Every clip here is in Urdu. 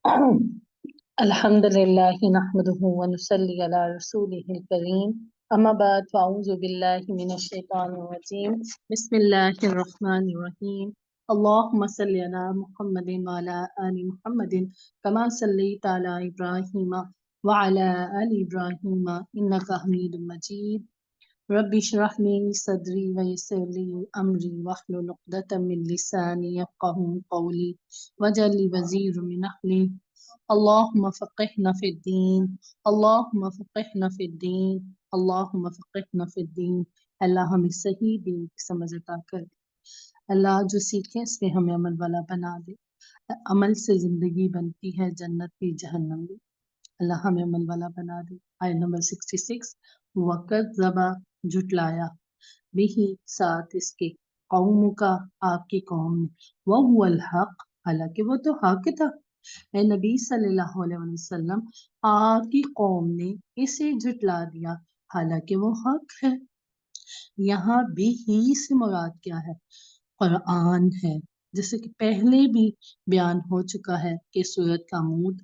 الحمد لله نحمده ونصلي على رسوله الكريم أما بعد فأعوذ بالله من الشيطان الرجيم بسم الله الرحمن الرحيم اللهم صل على محمد وعلى آل محمد كما صليت على إبراهيم وعلى آل إبراهيم إنك حميد مجيد ربي اشرح لي صدري ويسر لي أمري واحلل عقدة من لساني يفقهوا قولي واجعل لي وزير من أهلي اللهم فقهنا في الدين اللهم فقهنا في الدين اللهم فقهنا في الدين اللہ ہمیں صحیح دین کی سمجھ عطا کر دے۔ اللہ جو سیکھیں اس میں ہمیں عمل والا بنا دے۔ عمل سے زندگی بنتی ہے، جنت بھی جہنم بھی۔ اللہ ہمیں عمل والا بنا دے۔ آیت نمبر 66 وقت زبا جھٹلایا بھی ساتھ اس کے قوم کا آپ کی قوم نے وہ الحق حالانکہ وہ تو حق تھا۔ اے نبی صلی اللہ علیہ وسلم آپ کی قوم نے اسے جھٹلا دیا حالانکہ وہ حق ہے۔ یہاں بھی ہی سے مراد کیا ہے؟ قرآن ہے، جیسے کہ پہلے بھی بیان ہو چکا ہے کہ سورت کامود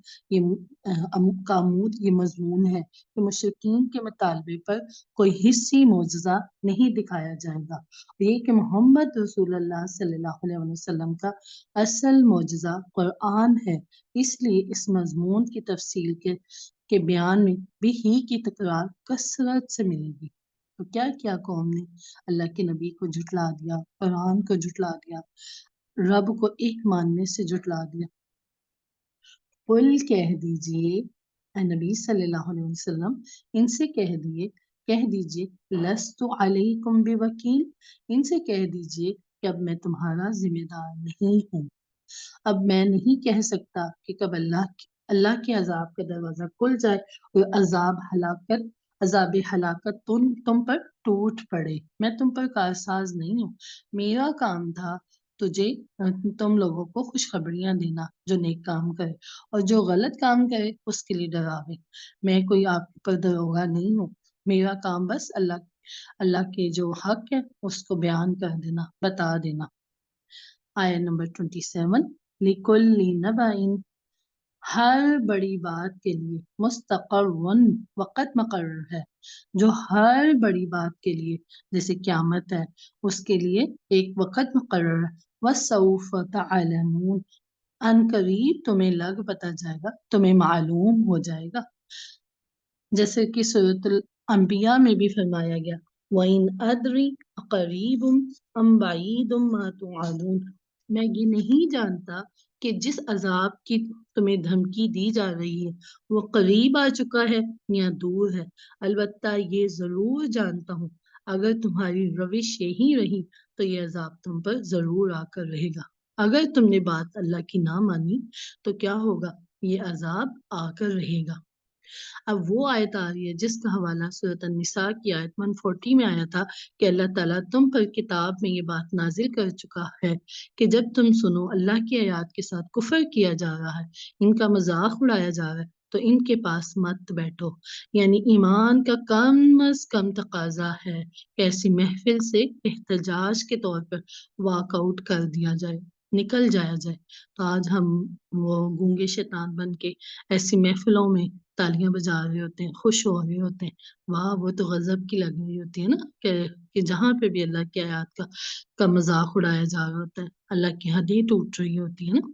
یہ مضمون ہے کہ مشرکین کے مطالبے پر کوئی حصی معجزہ نہیں دکھایا جائے گا، یہ کہ محمد رسول اللہ صلی اللہ علیہ وسلم کا اصل معجزہ قرآن ہے۔ اس لیے اس مضمون کی تفصیل کے بیان میں بھی ہی کی تکرار کثرت سے ملے گی۔ تو کیا کیا قوم نے؟ اللہ کے نبی کو جھٹلا دیا، قرآن کو جھٹلا دیا، رب کو ایک ماننے سے جھٹلا دیا۔ قل کہہ دیجئے اے نبی صلی اللہ علیہ وسلم ان سے کہہ دیجئے لست علیکم بوکیل، ان سے کہہ دیجئے کہ اب میں تمہارا ذمہ دار نہیں ہوں۔ اب میں نہیں کہہ سکتا کہ کب اللہ کے عذاب کا دروازہ کھل جائے اور عذاب ہلاکت تم پر ٹوٹ پڑے۔ میں تم پر کارساز نہیں ہوں۔ میرا کام تھا تم لوگوں کو خوشخبریاں دینا، جو نیک کام کرے اور جو غلط کام کرے اس کے لیے ڈراوے۔ میں کوئی آپ پر دروغہ نہیں ہوں۔ میرا کام بس اللہ کے جو حق ہے اس کو بیان کر دینا، بتا دینا۔ آیت نمبر 27 لِكُلِّ نَبَإٍ ہر بڑی بات کے لیے مستقر وقت مقرر ہے، جو ہر بڑی بات کے لیے جیسے قیامت ہے اس کے لیے ایک وقت مقرر ہے۔ وَسَوْفَ تَعْلَمُونَ ان قریب تمہیں لگ پتہ جائے گا، تمہیں معلوم ہو جائے گا۔ جیسے کہ سورۃ الانبیاء میں بھی فرمایا گیا وَإِنْ أَدْرِ أَقَرِيبٌ أَمْ بَعِيدٌ مَا تُوعَدُونَ میں یہ نہیں جانتا کہ جس عذاب کی تمہیں دھمکی دی جا رہی ہے وہ قریب آ چکا ہے یا دور ہے، البتہ یہ ضرور جانتا ہوں اگر تمہاری روش یہی رہی تو یہ عذاب تم پر ضرور آ کر رہے گا۔ اگر تم نے بات اللہ کی نہ مانی تو کیا ہوگا؟ یہ عذاب آ کر رہے گا۔ اب وہ آیت آ رہی ہے جس کا حوالہ سورۃ النساء کی آیت 140 میں آیا تھا کہ اللہ تعالیٰ تم پر کتاب میں یہ بات نازل کر چکا ہے کہ جب تم سنو اللہ کی آیات کے ساتھ کفر کیا جا رہا ہے، ان کا مذاق اڑایا جا رہا ہے تو ان کے پاس مت بیٹھو۔ یعنی ایمان کا کم از کم تقاضا ہے کہ ایسی محفل سے احتجاج کے طور پر واک آؤٹ کر دیا جائے، نکل جایا جائے۔ تو آج ہم وہ گونگے شیطان بن کے ایسی محفلوں میں تالیاں بجا رہے ہوتے ہیں، خوش ہو رہے ہوتے ہیں، واہ وہ تو غضب کی لگ رہی ہوتی ہے نا کہ جہاں پہ بھی اللہ کی آیات کا مذاق اڑایا جا رہا ہوتا ہے، اللہ کی حدیں ٹوٹ رہی ہوتی ہے نا۔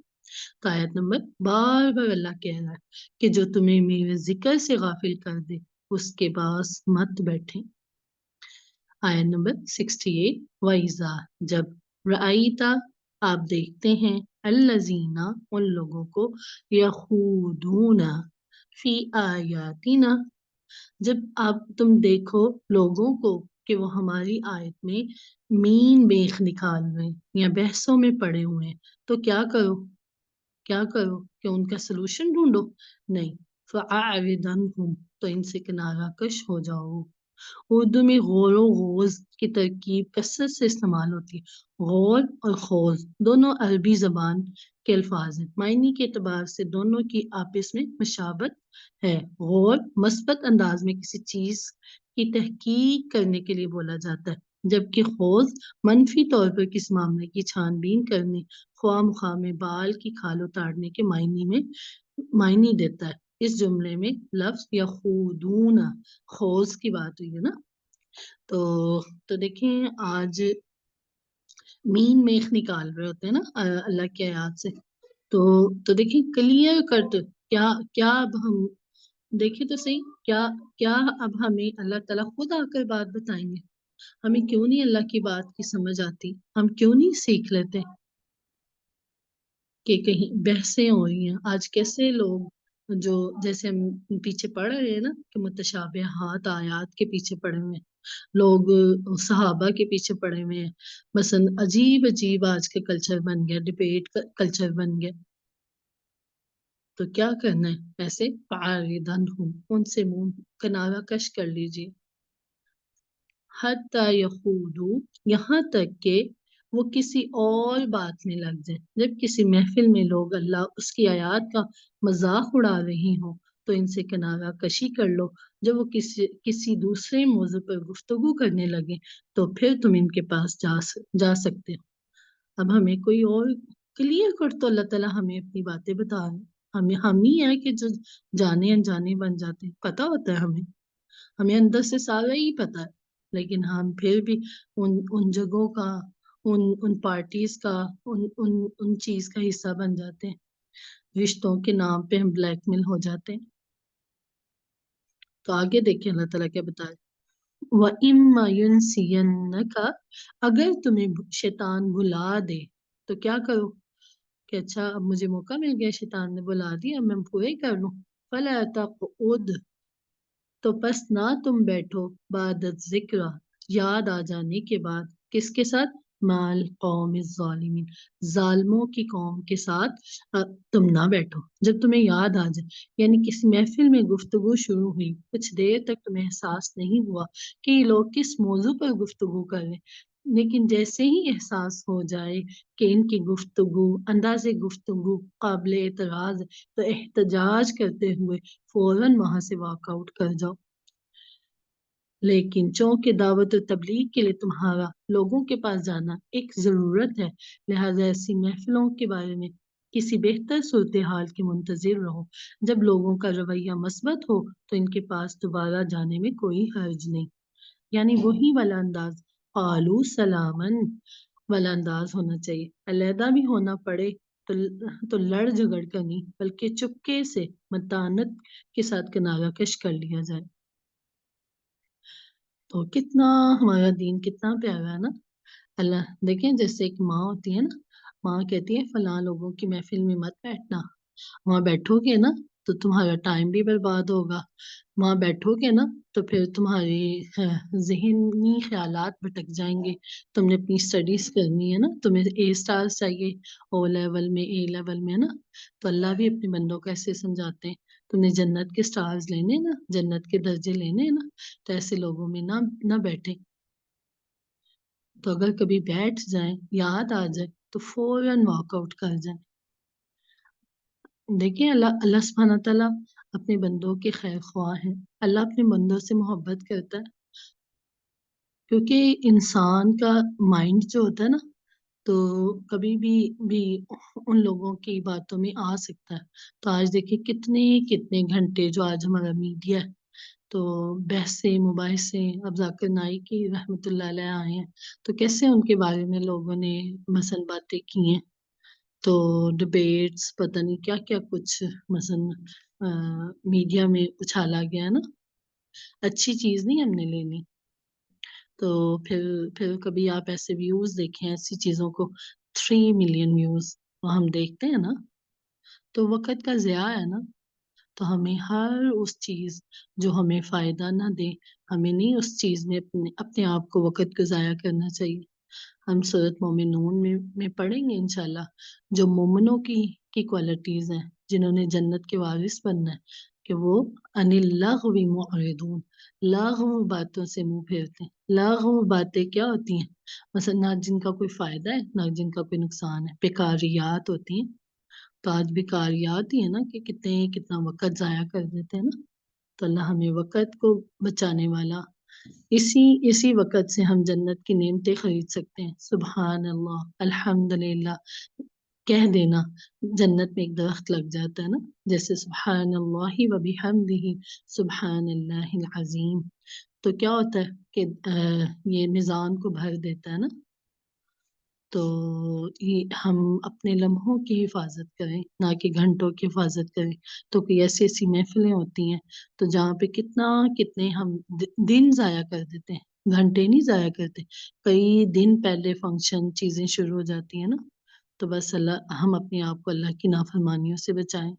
تو آیت نمبر بار بار اللہ کہہ رہا ہے کہ جو تمہیں میرے ذکر سے غافل کر دے اس کے پاس مت بیٹھے۔ آیت نمبر 68 وَإِذَا جب رَأَيْتَ آپ دیکھتے ہیں الَّذِينَ ان لوگوں کو يَخُوضُونَ فی آیاتنا جب تم دیکھو لوگوں کو کہ وہ ہماری آیت میں مین بیخ نکال رہے ہیں یا بحثوں میں پڑے ہوئے ہیں تو کیا کرو کہ ان کا سلوشن ڈھونڈو؟ نہیں، فَأَعْرِضْ عَنْهُمْ تو ان سے کنارہ کش ہو جاؤ۔ اردو میں غور و خوض کی ترکیب کثرت سے استعمال ہوتی ہے۔ غور اور خوض دونوں عربی زبان کے الفاظ ہیں، معنی کے اعتبار سے دونوں کی آپس میں مشابہت ہے۔ غور مثبت انداز میں کسی چیز کی تحقیق کرنے کے لیے بولا جاتا ہے، جبکہ خوض منفی طور پر کسی معاملے کی چھان بین کرنے، خواہ مخواہ میں بال کی کھال اتارنے کے معنی دیتا ہے۔ اس جملے میں لفظ یا خودون خوض کی بات ہوئی ہے نا۔ تو دیکھیں آج مین میخ نکال رہے ہوتے ہیں نا اللہ کی آیات سے، تو دیکھیں کلیئر کٹ کیا اب ہم دیکھیں تو صحیح، کیا اب ہمیں اللہ تعالیٰ خود آ کر بات بتائیں گے؟ ہمیں کیوں نہیں اللہ کی بات کی سمجھ آتی؟ ہم کیوں نہیں سیکھ لیتے کہ کہیں بحثیں ہو رہی ہیں؟ آج کیسے لوگ جو جیسے ہم پیچھے پڑھ رہے ہیں نا کہ متشابہات آیات کے پیچھے پڑے ہوئے ہیں لوگ، صحابہ کے پیچھے پڑے ہوئے ہیں، مثلا عجیب عجیب آج کے کلچر بن گیا، ڈبیٹ کلچر بن گیا۔ تو کیا کرنا ہے؟ ایسے فَعَارِضًا ہوں ان سے منہ کنارہ کش کر لیجیے۔ حتیٰ یخوضوا یہاں تک کہ وہ کسی اور بات میں لگ جائیں۔ جب کسی محفل میں لوگ اللہ اس کی آیات کا مذاق اڑا رہی ہوں تو ان سے کنارہ کشی کر لو۔ جب وہ کسی دوسرے موضوع پر گفتگو کرنے لگے تو پھر تم ان کے پاس جا سکتے ہو۔ اب ہمیں کوئی اور کلیئر کٹ تو اللہ تعالیٰ ہمیں اپنی باتیں بتا رہے ہیں۔ ہم ہی ہے کہ جو جانے انجانے بن جاتے ہیں، پتہ ہوتا ہے ہمیں اندر سے سارا ہی پتہ ہے، لیکن ہم پھر بھی ان جگہوں کا، ان پارٹیز کا، ان چیز کا حصہ بن جاتے ہیں، رشتوں کے نام پہ ہم بلیک میل ہو جاتے ہیں۔ تو آگے دیکھیں اللہ تعالیٰ کیا بتائے، وَإِمَّا يُنْسِيَنَّكَ اگر تمہیں شیطان بھلا دے تو کیا کرو کہ اچھا اب مجھے موقع مل گیا، شیطان نے بلا دیا، اب میں پورے کر لوں۔ فَلَا تَقْعُدْ تو پس نہ تم بیٹھو بعد ذکر یاد آ جانے کے بعد، کس کے ساتھ؟ مال قوم الظالمین ظالموں کی قوم کے ساتھ تم نہ بیٹھو جب تمہیں یاد آ جائے۔ یعنی کسی محفل میں گفتگو شروع ہوئی، کچھ دیر تک تمہیں احساس نہیں ہوا کہ یہ لوگ کس موضوع پر گفتگو کر رہے، لیکن جیسے ہی احساس ہو جائے کہ ان کی گفتگو، انداز گفتگو قابل اعتراض ہے تو احتجاج کرتے ہوئے فوراً وہاں سے واک آؤٹ کر جاؤ۔ لیکن چونکہ دعوت و تبلیغ کے لیے تمہارا لوگوں کے پاس جانا ایک ضرورت ہے، لہذا ایسی محفلوں کے بارے میں کسی بہتر صورتحال کے منتظر رہو۔ جب لوگوں کا رویہ مثبت ہو تو ان کے پاس دوبارہ جانے میں کوئی حرج نہیں۔ یعنی وہی والا انداز، قالوا سلامن والا انداز ہونا چاہیے۔ علیحدہ بھی ہونا پڑے تو لڑ جھگڑ کر نہیں، بلکہ چپکے سے متانت کے ساتھ کنارہ کش کر لیا جائے۔ تو کتنا ہمارا دین کتنا پیارا ہے نا۔ اللہ دیکھیں جیسے ایک ماں ہوتی ہے نا، ماں کہتی ہے فلاں لوگوں کی محفل میں مت بیٹھنا، وہاں بیٹھو گے نا تو تمہارا ٹائم بھی برباد ہوگا، وہاں بیٹھو گے نا تو پھر تمہاری ذہنی خیالات بھٹک جائیں گے، تم نے اپنی اسٹڈیز کرنی ہے نا، تمہیں اے اسٹار چاہیے او لیول میں، اے لیول میں، ہے نا۔ تو اللہ بھی اپنے بندوں کو ایسے سمجھاتے ہیں، تم نے جنت کے اسٹارز لینے نا، جنت کے درجے لینے نا، تو ایسے لوگوں میں نہ بیٹھے۔ تو اگر کبھی بیٹھ جائیں، یاد آ جائے تو فوراً واک آؤٹ کر جائیں۔ دیکھیں اللہ سبحانہ تعالیٰ اپنے بندوں کے خیر خواہ ہیں، اللہ اپنے بندوں سے محبت کرتا ہے، کیونکہ انسان کا مائنڈ جو ہوتا ہے نا تو کبھی بھی ان لوگوں کی باتوں میں آ سکتا ہے۔ تو آج دیکھیں کتنے گھنٹے جو آج ہمارا میڈیا ہے تو بحثیں مباحثے، اب ذاکر نائک رحمۃ اللہ علیہ آئے ہیں تو کیسے ان کے بارے میں لوگوں نے مثلا باتیں کی ہیں، تو ڈبیٹس پتہ نہیں کیا کیا کچھ مثلا میڈیا میں اچھالا گیا نا، اچھی چیز نہیں ہم نے لینی۔ تو پھر کبھی آپ ایسے ویوز دیکھیں ایسی چیزوں کو، 3 ملین ویوز وہ ہم دیکھتے ہیں نا، تو وقت کا ضیاع ہے نا۔ تو ہمیں ہر اس چیز جو ہمیں فائدہ نہ دے، ہمیں نہیں اس چیز میں اپنے آپ کو وقت کو ضائع کرنا چاہیے۔ ہم سورۃ مومنون میں پڑھیں گے انشاءاللہ جو مومنوں کی کوالٹیز ہیں جنہوں نے جنت کے وارث بننا ہے، کہ وہ عن اللغو معرضون، لغو باتوں سے منہ پھیرتے ہیں۔ لغو باتیں کیا ہوتی ہیں؟ مثلا نہ جن کا کوئی فائدہ ہے نہ جن کا کوئی نقصان ہے، بیکاریات ہوتی ہیں۔ تو آج بیکاریات ہی ہے نا کہ کتنا وقت ضائع کر دیتے ہیں نا۔ تو اللہ ہمیں وقت کو بچانے والا اسی وقت سے ہم جنت کی نعمتیں خرید سکتے ہیں. سبحان اللہ، الحمدللہ کہہ دینا، جنت میں ایک درخت لگ جاتا ہے نا، جیسے سبحان اللہ و بحمدہ سبحان اللہ العظیم. تو کیا ہوتا ہے کہ یہ میزان کو بھر دیتا ہے نا. تو یہ ہم اپنے لمحوں کی حفاظت کریں، نہ کہ گھنٹوں کی حفاظت کریں. تو کوئی ایسی ایسی محفلیں ہوتی ہیں تو جہاں پہ کتنے ہم دن ضائع کر دیتے ہیں، گھنٹے نہیں ضائع کرتے. کئی دن پہلے فنکشن چیزیں شروع ہو جاتی ہیں نا. تو بس ہم اپنے آپ کو اللہ کی نافرمانیوں سے بچائیں،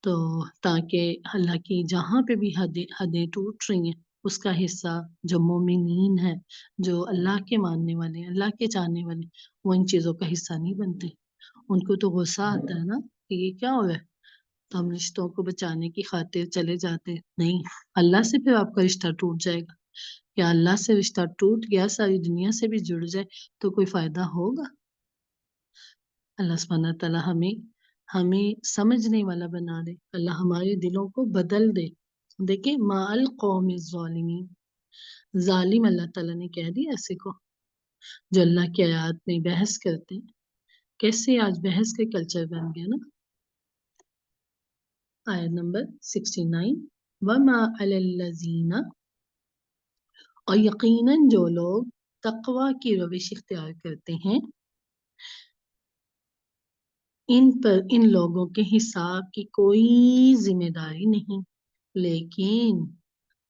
تو تاکہ اللہ کی جہاں پہ بھی حدیں ٹوٹ رہی ہیں اس کا حصہ جو مومنین ہیں، جو اللہ کے ماننے والے ہیں، اللہ کے چاہنے والے، وہ ان چیزوں کا حصہ نہیں بنتے. ان کو تو غصہ آتا ہے نا کہ یہ کیا ہو رہا ہے، تو ہم رشتوں کو بچانے کی خاطر چلے جاتے. نہیں، اللہ سے پھر آپ کا رشتہ ٹوٹ جائے گا. کیا اللہ سے رشتہ ٹوٹ گیا ساری دنیا سے بھی جڑ جائے تو کوئی فائدہ ہوگا؟ اللہ سبحانہ تعالیٰ ہمیں سمجھنے والا بنا دے. اللہ ہمارے دلوں کو بدل دے. دیکھیں ما القوم الظالمین، ظالم اللہ تعالیٰ نے کہہ دیا ایسے کو جو اللہ کی آیات میں بحث کرتے ہیں. کیسے آج بحث کا کلچر بن گیا نا. آیت نمبر 69، وما علی الذین، اور یقیناً جو لوگ تقوی کی روش اختیار کرتے ہیں، ان لوگوں کے حساب کی کوئی ذمہ داری نہیں، لیکن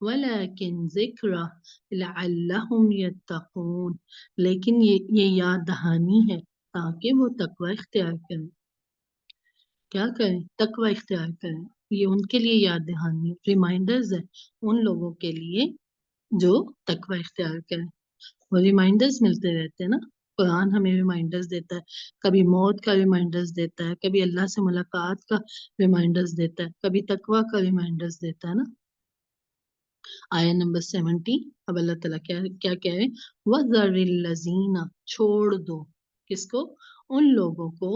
ولیکن ذکر لعلہم یتقون، لیکن یہ یاد دہانی ہے تاکہ وہ تقوی اختیار کریں. کیا کریں؟ تقوی اختیار کریں. یہ ان کے لیے یاد دہانی، ریمائنڈرز ہے ان لوگوں کے لیے جو تقوی اختیار کریں. وہ ریمائنڈرز ملتے رہتے ہیں نا. قرآن ہمیں ریمائنڈرز دیتا ہے، کبھی موت کا ریمائنڈرز دیتا ہے، کبھی اللہ سے ملاقات کا ریمائنڈرز دیتا ہے، کبھی تقوی کا ریمائنڈرز دیتا ہے نا. آیا نمبر 70، اب اللہ تعالیٰ کیا کہہ رہے ہیں، وَذَرِ الَّذِينَ، چھوڑ دو کس کو؟ ان لوگوں کو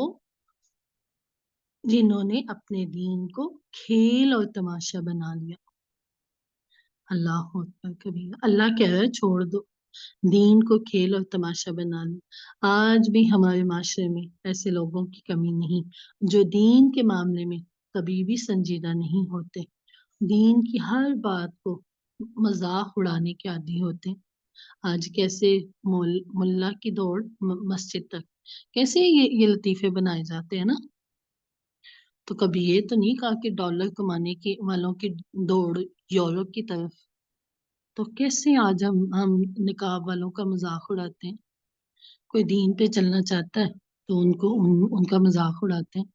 جنہوں نے اپنے دین کو کھیل اور تماشا بنا لیا. اللہ اکبر کبیرہ. اللہ کہہ رہا ہے چھوڑ دو، دین کو کھیل اور تماشا بنا لو. آج بھی ہمارے معاشرے میں ایسے لوگوں کی کمی نہیں جو دین کے معاملے میں کبھی بھی سنجیدہ نہیں ہوتے، دین کی ہر بات کو مذاق اڑانے کے عادی ہوتے. آج کیسے ملا کی دوڑ مسجد تک، کیسے یہ لطیفے بنائے جاتے ہیں نا. تو کبھی یہ تو نہیں کہا کہ ڈالر کمانے کی والوں کی دوڑ یورپ کی طرف. تو کیسے آج ہم نقاب والوں کا مذاق اڑاتے ہیں. کوئی دین پہ چلنا چاہتا ہے تو ان کا مذاق اڑاتے ہیں.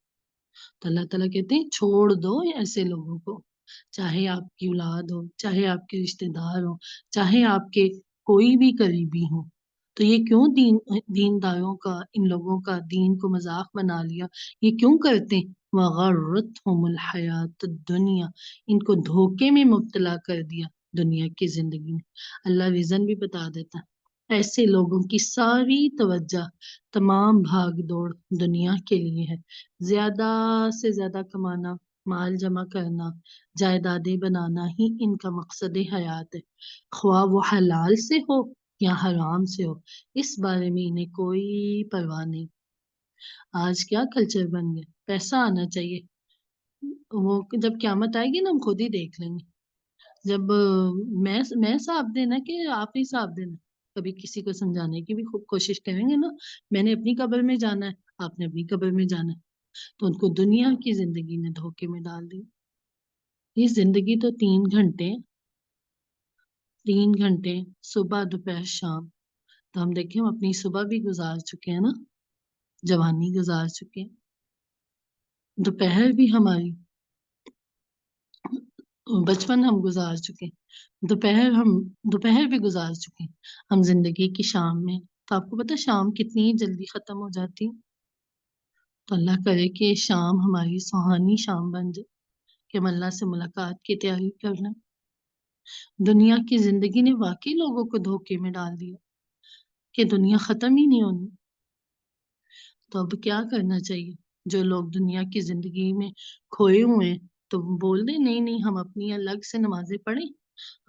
تو اللہ تعالیٰ کہتے ہیں چھوڑ دو ایسے لوگوں کو، چاہے آپ کی اولاد ہو، چاہے آپ کے رشتہ دار ہو، چاہے آپ کے کوئی بھی قریبی ہو. تو یہ کیوں دینداروں کا، ان لوگوں کا دین کو مذاق بنا لیا؟ یہ کیوں کرتے ہیں؟ وَغَرَّتْهُمُ الْحَيَاةُ الدُّنْيَا، ان کو دھوکے میں مبتلا کر دیا دنیا کی زندگی میں. اللہ ریزن بھی بتا دیتا ہے. ایسے لوگوں کی ساری توجہ، تمام بھاگ دوڑ دنیا کے لیے ہے. زیادہ سے زیادہ کمانا، مال جمع کرنا، جائیدادیں بنانا ہی ان کا مقصد حیات ہے، خواہ وہ حلال سے ہو یا حرام سے ہو، اس بارے میں انہیں کوئی پرواہ نہیں. آج کیا کلچر بن گیا، پیسہ آنا چاہیے. وہ جب قیامت آئے گی نا ہم خود ہی دیکھ لیں گے. جب میں صاف دینا کہ آپ ہی صاف دینا، کبھی کسی کو سمجھانے کی بھی خوب کوشش کریں گے نا. میں نے اپنی قبر میں جانا ہے، آپ نے اپنی قبر میں جانا ہے. تو ان کو دنیا کی زندگی نے دھوکے میں ڈال دی. یہ زندگی تو 3 گھنٹے، 3 گھنٹے، صبح دوپہر شام. تو ہم دیکھیں ہم اپنی صبح بھی گزار چکے ہیں نا، جوانی گزار چکے ہیں، دوپہر بھی ہماری، بچپن ہم گزار چکے ہیں، دوپہر بھی گزار چکے ہیں ہم زندگی کی شام میں. تو آپ کو پتہ شام کتنی جلدی ختم ہو جاتی. تو اللہ کرے کہ شام ہماری سہانی شام بن جائے کہ ہم اللہ سے ملاقات کی تیاری کر لیں. دنیا کی زندگی نے واقعی لوگوں کو دھوکے میں ڈال دیا کہ دنیا ختم ہی نہیں ہونی. تو اب کیا کرنا چاہیے؟ جو لوگ دنیا کی زندگی میں کھوئے ہوئے ہیں تو بول دیں نہیں ہم اپنی الگ سے نمازیں پڑھیں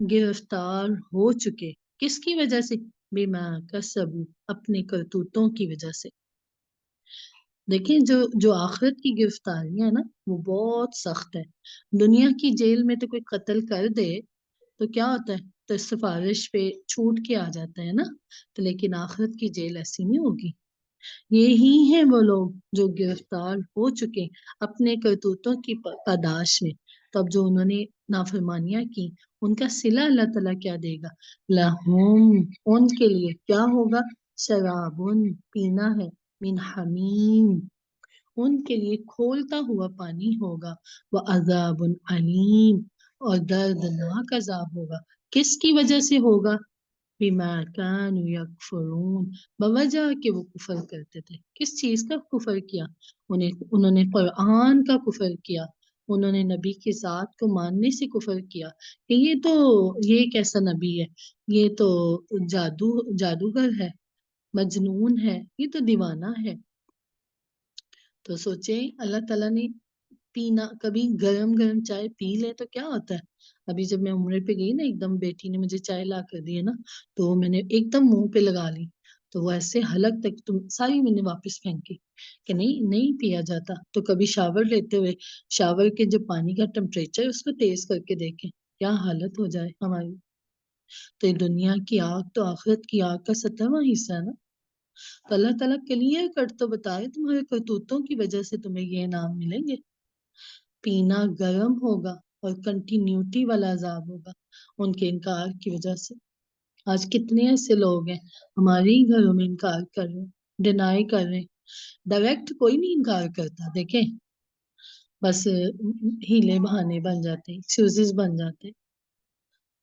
گرفتار ہو چکے، کس کی وجہ سے؟ بما کسبوا، اپنے کرتوتوں کی وجہ سے۔ دیکھیں جو آخرت کی گرفتاری ہے نا وہ بہت سخت ہے۔ دنیا کی جیل میں تو کوئی قتل کر دے تو کیا ہوتا ہے، تو سفارش پہ چھوٹ کے آ جاتا ہے نا، تو لیکن آخرت کی جیل ایسی نہیں ہوگی۔ یہی ہیں وہ لوگ جو گرفتار ہو چکے اپنے کرتوتوں کی پاداش میں۔ تو اب جو انہوں نے نافرمانیاں کی ان کا صلہ اللہ تعالیٰ کیا دے گا؟ لہم، ان کے لیے کیا ہوگا؟ شرابن، پینا ہے، من حمیم، ان کے لیے کھولتا ہوا پانی ہوگا، وہ عذاب علیم، اور دردناک عذاب ہوگا۔ کس کی وجہ سے ہوگا؟ بما كانوا یکفرون، بوجہ کہ وہ کفر کرتے تھے۔ کس چیز کا کفر کیا؟ انہوں نے قرآن کا کفر کیا، انہوں نے نبی کی ذات کو ماننے سے کفر کیا کہ یہ کیسا نبی ہے، یہ تو جادوگر ہے، مجنون ہے، یہ تو دیوانہ ہے۔ تو سوچیں اللہ تعالیٰ نے پینا، کبھی گرم گرم چائے پی لے تو کیا ہوتا ہے۔ ابھی جب میں عمرے پہ گئی نا، ایک دم بیٹی نے مجھے چائے لا کر دی ہے نا، تو میں نے ایک دم منہ پہ لگا لی، تو وہ ایسے حلق تک تم ساری میں نے واپس پھینکی کہ نہیں پیا جاتا۔ تو کبھی شاور لیتے ہوئے شاور کے جو پانی کا ٹمپریچر اس کو تیز کر کے دیکھیں کیا حالت ہو جائے ہماری۔ تو یہ دنیا کی آگ تو آخرت کی آگ کا 70واں حصہ ہے نا۔ تو اللہ تعالیٰ کلیئر کٹ تو بتائے تمہارے کرتوتوں کی وجہ سے تمہیں یہ انعام ملیں گے۔ پینا گرم ہوگا اور کنٹینیوٹی والا عذاب ہوگا ان کے انکار کی وجہ سے۔ آج کتنے ایسے لوگ ہیں ہمارے ہی گھروں میں انکار کر رہے ہیں، ڈینائی کر رہے ہیں۔ ڈائریکٹ کوئی نہیں انکار کرتا، دیکھیں بس ہیلے بہانے بن جاتے ہیں، ایکسکیوزز بن جاتے ہیں۔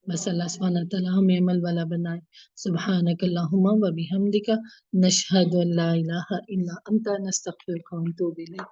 بس اللہ سبحانہ تعالیٰ ہمیں عمل والا بنائے۔ سبحانک اللہم و بحمدک، نشہد ان لا الہ الا انت، نستغفرک و نتوب الیک۔